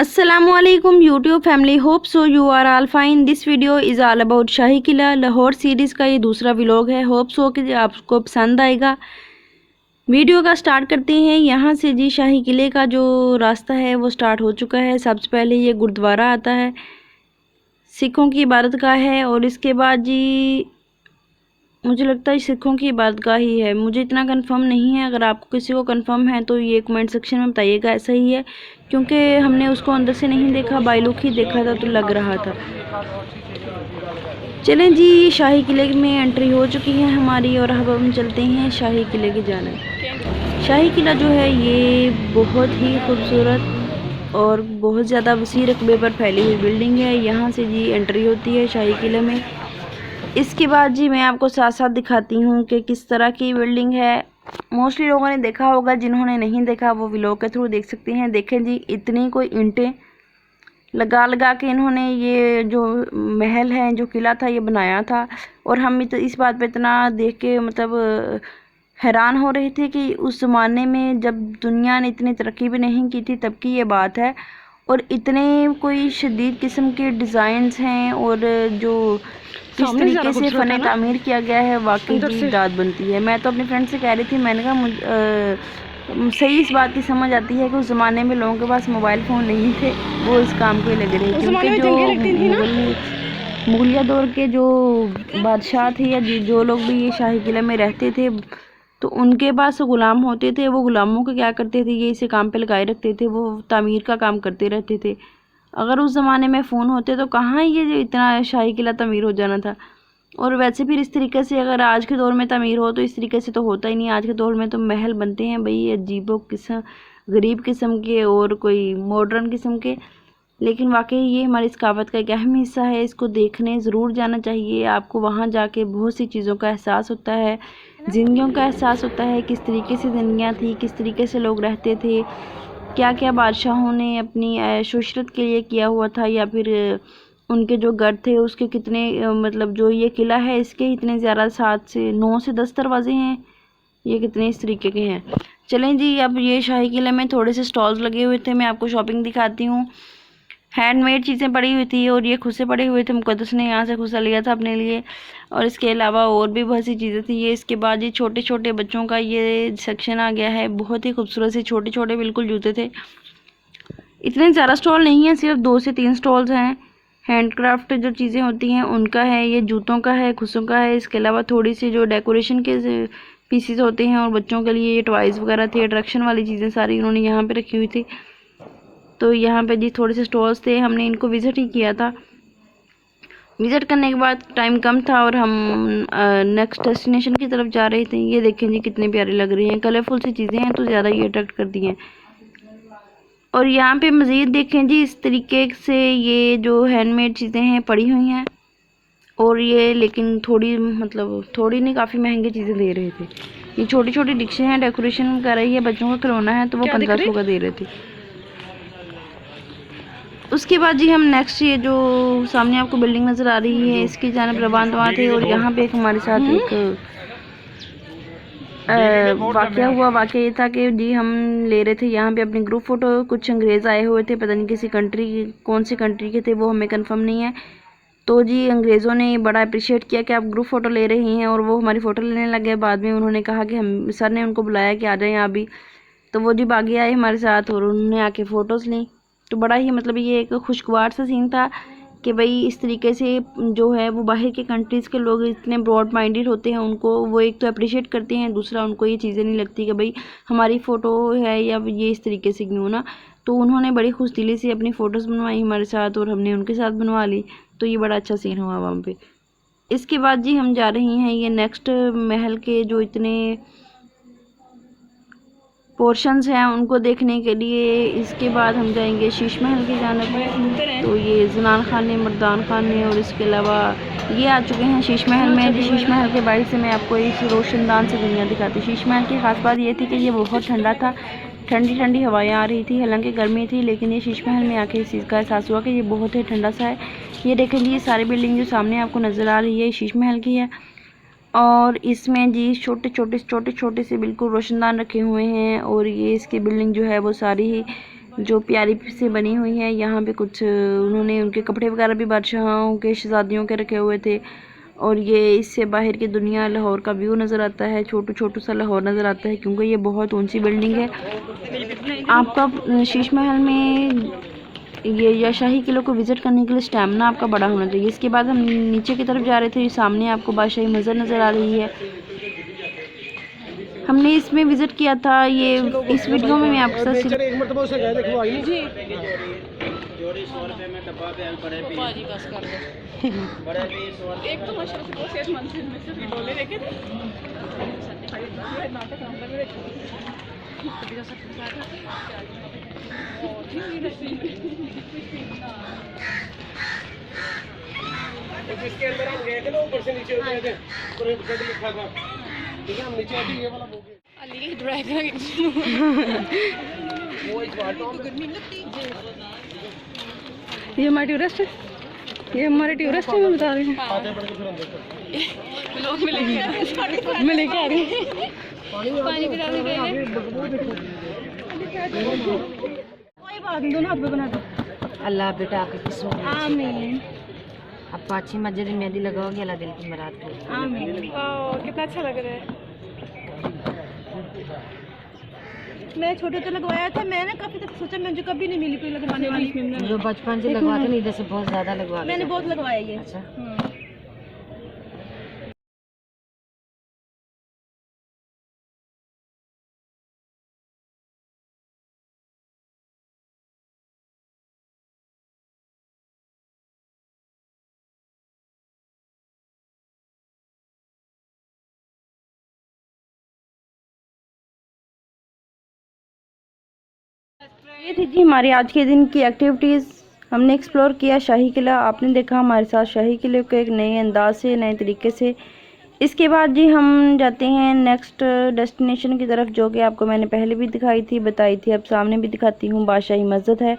Assalamualaikum YouTube family, hope so you are all fine. This video is all about Shahi Qila Lahore series का ये दूसरा vlog है। Hope so कि आपको पसंद आएगा। वीडियो का स्टार्ट करते हैं यहाँ से जी। शाही किले का जो रास्ता है वो स्टार्ट हो चुका है। सबसे पहले ये गुरुद्वारा आता है, सिखों की इबादत गाह है, और इसके बाद जी मुझे लगता है सिखों की इबादतगाह ही है। मुझे इतना कंफर्म नहीं है, अगर आपको किसी को कंफर्म है तो ये कमेंट सेक्शन में बताइएगा। ऐसा ही है क्योंकि हमने उसको अंदर से नहीं देखा, बाई लुक ही देखा था तो लग रहा था। चलें जी, शाही किले में एंट्री हो चुकी है हमारी और अब हम चलते हैं शाही किले की जानिब। शाही किला जो है ये बहुत ही खूबसूरत और बहुत ज़्यादा वसी रकबे पर फैली हुई बिल्डिंग है। यहाँ से जी एंट्री होती है शाही किले में। इसके बाद जी मैं आपको साथ साथ दिखाती हूँ कि किस तरह की बिल्डिंग है। मोस्टली लोगों ने देखा होगा, जिन्होंने नहीं देखा वो व्लॉग के थ्रू देख सकते हैं। देखें जी, इतनी कोई ईंटें लगा लगा के इन्होंने ये जो महल है, जो किला था, ये बनाया था। और हम इस बात पे इतना देख के मतलब हैरान हो रहे थे कि उस ज़माने में जब दुनिया ने इतनी तरक्की भी नहीं की थी तब की ये बात है। और इतने कोई शदीद किस्म के डिज़ाइंस हैं और जो किस तरीके से फ़न तामीर किया गया है, वाकई जी दाद बनती है। मैं तो अपने फ्रेंड से कह रही थी, मैंने कहा सही इस बात की समझ आती है कि उस ज़माने में लोगों के पास मोबाइल फ़ोन नहीं थे, वो इस काम के लग रहे थे। क्योंकि जो मुगलिया दौर के जो बादशाह थे या जो लोग भी ये शाही किले में रहते थे, तो उनके पास गुलाम होते थे। वो गुलामों को क्या करते थे, ये इसे काम पे लगाए रखते थे, वो तामीर का काम करते रहते थे। अगर उस ज़माने में फ़ोन होते तो कहाँ ये इतना शाही किला तामीर हो जाना था। और वैसे फिर इस तरीके से अगर आज के दौर में तामीर हो तो इस तरीके से तो होता ही नहीं। आज के दौर में तो महल बनते हैं भाई अजीबो किस्म, गरीब किस्म के और कोई मॉडर्न किस्म के। लेकिन वाकई ये हमारी सकाफत का एक अहम हिस्सा है, इसको देखने ज़रूर जाना चाहिए। आपको वहाँ जाके बहुत सी चीज़ों का एहसास होता है, ज़िंदगियों का एहसास होता है, किस तरीके से ज़िंदगियाँ थी, किस तरीके से लोग रहते थे, क्या क्या बादशाहों ने अपनी ऐश-ओ-इशरत के लिए किया हुआ था, या फिर उनके जो गढ़ थे उसके कितने मतलब जो ये किला है इसके इतने ज़्यादा 7 से 9 से 10 दरवाजे हैं, ये कितने इस तरीके के हैं। चलें जी, अब ये शाही किले में थोड़े से स्टॉल्स लगे हुए थे, मैं आपको शॉपिंग दिखाती हूँ। हैंडमेड चीज़ें पड़ी हुई थी और ये खुद से पड़े हुए थे। मुक़द्दस ने यहाँ से खुद सा लिया था अपने लिए, और इसके अलावा और भी बहुत सी चीज़ें थी। ये इसके बाद ये छोटे छोटे बच्चों का ये सेक्शन आ गया है। बहुत ही खूबसूरत से छोटे छोटे बिल्कुल जूते थे। इतने ज़्यादा स्टॉल नहीं है, सिर्फ 2 से 3 स्टॉल्स हैं। हैंडक्राफ्ट जो चीज़ें होती हैं उनका है, ये जूतों का है, खुशों का है। इसके अलावा थोड़ी सी जो डेकोरेशन के पीसेस होते हैं और बच्चों के लिए ये टॉयज़ वगैरह थे, अट्रैक्शन वाली चीज़ें सारी इन्होंने यहाँ पे रखी हुई थी। तो यहाँ पे जी थोड़े से स्टॉल्स थे, हमने इनको विज़िट ही किया था। विज़िट करने के बाद टाइम कम था और हम नेक्स्ट डेस्टिनेशन की तरफ जा रहे थे। ये देखें जी कितने प्यारे लग रहे हैं, कलरफुल सी चीज़ें हैं तो ज़्यादा ये अट्रैक्ट करती हैं। और यहाँ पे मज़ीद देखें जी, इस तरीके से ये जो हैंडमेड चीज़ें हैं पड़ी हुई हैं, और ये लेकिन थोड़ी मतलब थोड़ी नहीं, काफ़ी महंगी चीज़ें दे रहे थे। ये छोटी छोटी डिशें हैं, डेकोरेशन कर रही है, बच्चों का खिलौना है, तो वो 1500 का दे रहे थे। उसके बाद जी हम नेक्स्ट, ये जो सामने आपको बिल्डिंग नज़र आ रही है इसकी जानिब रवाना हुआ थे। और यहाँ पे एक हमारे साथ एक वाक़या हुआ। वाक़या ये था कि जी हम ले रहे थे यहाँ पे अपनी ग्रुप फ़ोटो। कुछ अंग्रेज़ आए हुए थे, पता नहीं किसी कंट्री, कौन सी कंट्री के थे वो हमें कंफर्म नहीं है। तो जी अंग्रेज़ों ने बड़ा अप्रिशिएट किया कि आप ग्रुप फ़ोटो ले रही हैं, और वो हमारी फ़ोटो लेने लगे। बाद में उन्होंने कहा कि हम, सर ने उनको बुलाया कि आ जाएँ आप भी, तो वो जी आगे आए हमारे साथ और उन्होंने आके फ़ोटोज़ ली। तो बड़ा ही मतलब ये एक खुशगवार सा सीन था कि भाई इस तरीके से जो है वो बाहर के कंट्रीज़ के लोग इतने ब्रॉड माइंडेड होते हैं, उनको वो एक तो अप्रिशिएट करते हैं, दूसरा उनको ये चीज़ें नहीं लगती कि भाई हमारी फ़ोटो है या ये इस तरीके से क्यों ना। तो उन्होंने बड़ी खुश दिली से अपनी फ़ोटोज़ बनवाई हमारे साथ और हमने उनके साथ बनवा ली। तो ये बड़ा अच्छा सीन हुआ वहाँ पे। इसके बाद जी हम जा रही हैं ये नेक्स्ट महल के जो इतने पोर्शंस हैं उनको देखने के लिए। इसके बाद हम जाएंगे शीश महल की जानिब। तो ये ज़नान खाने, मर्दान खाने, और इसके अलावा ये आ चुके हैं शीश महल में। जी शीश महल के बाहर से मैं आपको इस रोशनदान से दुनिया दिखाती। शीश महल की ख़ास बात ये थी कि ये बहुत ठंडा था, ठंडी ठंडी हवाएं आ रही थी, हालांकि गर्मी थी, लेकिन ये शीश महल में आके इस चीज़ का एहसास हुआ कि ये बहुत ही ठंडा सा है। ये देखें जी, ये सारी बिल्डिंग जो सामने आपको नज़र आ रही है शीश महल की है, और इसमें जी छोटे छोटे से बिल्कुल रोशनदान रखे हुए हैं। और ये इसकी बिल्डिंग जो है वो सारी ही जो प्यारी से बनी हुई है। यहाँ पे कुछ उन्होंने उनके कपड़े वगैरह भी बादशाहों के शहजादियों के रखे हुए थे। और ये इससे बाहर की दुनिया लाहौर का व्यू नज़र आता है, छोटू छोटू सा लाहौर नज़र आता है, क्योंकि ये बहुत ऊंची बिल्डिंग है। आपका शीश महल में ये या शाही किले को विज़िट करने के लिए स्टैमिना आपका बड़ा होना चाहिए। इसके बाद हम नीचे की तरफ जा रहे थे, सामने आपको बादशाही मस्जिद नज़र आ रही है। हमने इसमें विज़िट किया था, ये इस वीडियो में मैं आपके साथ जिसके अंदर हम गए थे ना, ऊपर से नीचे उतरे थे, पूरे गड लिखा था, ठीक है। हम नीचे आते ये वाला बोगे अली ड्रैगन वो इस बार तो गर्मी लगती है। ये हमारे टूरिस्ट है, ये हमारे टूरिस्ट है, मैं बता रही हूँ। लोग मैं लेके आ रही हूँ पानी पिलाने गए। कोई बात नहीं, दोनों हाथ में बना दो। अल्लाह बेटा आपकी किस्मत आमीन अब अच्छी मस्जिद में मेहंदी लगाओगे, अल्लाह दिल की मुराद करे। आमीन। कितना अच्छा लग रहा है। मैं छोटे तो लगवाया था, मैंने काफी तक सोचा, मुझे कभी नहीं मिली कोई लगवाने वाली। जो बचपन से लगवाते नहीं, इधर से बहुत ज्यादा लगवा मैंने बहुत लगवाया ये। अच्छा। ये थी जी हमारी आज के दिन की एक्टिविटीज़। हमने एक्सप्लोर किया शाही किला, आपने देखा हमारे साथ शाही किले को एक नए अंदाज से, नए तरीके से। इसके बाद जी हम जाते हैं नेक्स्ट डेस्टिनेशन की तरफ, जो कि आपको मैंने पहले भी दिखाई थी, बताई थी, अब सामने भी दिखाती हूँ। बादशाही मस्जिद है।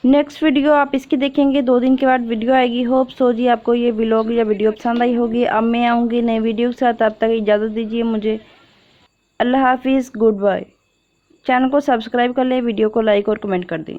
नेक्स्ट वीडियो आप इसकी देखेंगे, 2 दिन के बाद वीडियो आएगी। होप सो जी आपको ये व्लॉग या वीडियो पसंद आई होगी। अब मैं आऊँगी नए वीडियो के साथ, अब तक इजाज़त दीजिए मुझे। अल्लाह हाफिज़, गुड बाय। चैनल को सब्सक्राइब कर लें, वीडियो को लाइक और कमेंट कर दें।